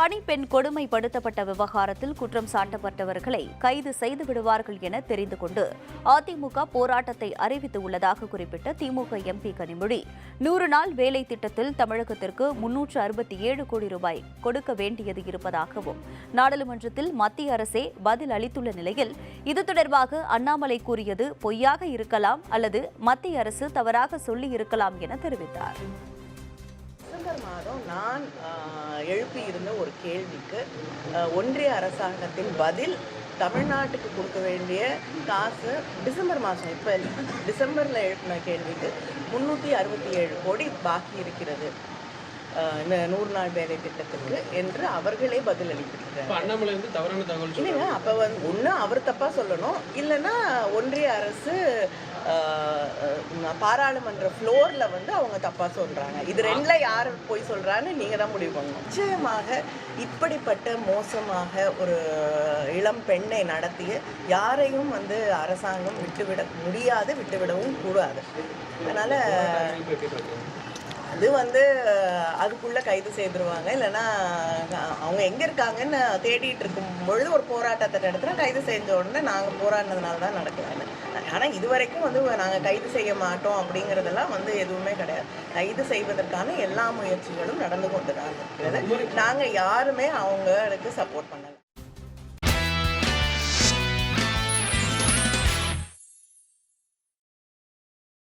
பணிப்பெண் கொடுமைப்படுத்தப்பட்ட விவகாரத்தில் குற்றம் சாட்டப்பட்டவர்களை கைது செய்து விடுவார்கள் என தெரிந்து கொண்டு அதிமுக போராட்டத்தை அறிவித்துள்ளதாக குறிப்பிட்ட திமுக எம்பி கனிமொழி 100 நாள் வேலை திட்டத்தில் தமிழகத்திற்கு 367 கோடி ரூபாய் கொடுக்க வேண்டியது இருப்பதாகவும் நாடாளுமன்றத்தில் மத்திய அரசே பதில் அளித்துள்ள நிலையில் இது தொடர்பாக அண்ணாமலை கூறியது பொய்யாக இருக்கலாம் அல்லது மத்திய அரசு தவறாக சொல்லியிருக்கலாம் என தெரிவித்தார். டிசம்பர் மாதம் நான் எழுப்பியிருந்த ஒரு கேள்விக்கு ஒன்றிய அரசாங்கத்தின் பதில் தமிழ்நாட்டுக்கு கொடுக்க வேண்டிய காசு டிசம்பர் மாதம் இப்போ டிசம்பரில் எழுப்பின கேள்விக்கு 367 கோடி பாக்கி இருக்கிறது இந்த 100 நாள் வேலை திட்டத்துக்கு என்று அவர்களே பதில் அளித்திருக்கிறாங்க. இல்லைங்க, அப்போ ஒன்று அவர் தப்பாக சொல்லணும், இல்லைன்னா ஒன்றிய அரசு பாராளுமன்ற ஃப்ளோரில் அவங்க தப்பாக சொல்கிறாங்க. இது ரெண்டில் யார் போய் சொல்கிறான்னு நீங்கள் தான் முடிவு பண்ணணும். நிச்சயமாக இப்படிப்பட்ட மோசமாக ஒரு இளம் பெண்ணை நடத்திய யாரையும் அரசாங்கம் விட்டுவிட முடியாது, விட்டுவிடவும் கூடாது. அதனால் அது அதுக்குள்ளே கைது செய்திருவாங்க. இல்லைன்னா அவங்க எங்கே இருக்காங்கன்னு தேடிட்டு இருக்கும் பொழுது ஒரு போராட்டத்தை நடத்துகிறோம், கைது செஞ்ச உடனே நாங்கள் போராடினதுனால தான் நடக்கிறாங்க. ஆனால் இது வரைக்கும் நாங்கள் கைது செய்ய மாட்டோம் அப்படிங்கிறதெல்லாம் எதுவுமே கிடையாது. கைது செய்வதற்கான எல்லா முயற்சிகளும் நடந்து கொண்டு தான் இருக்கிறது. நாங்கள் யாருமே அவங்களுக்கு சப்போர்ட் பண்ணலை.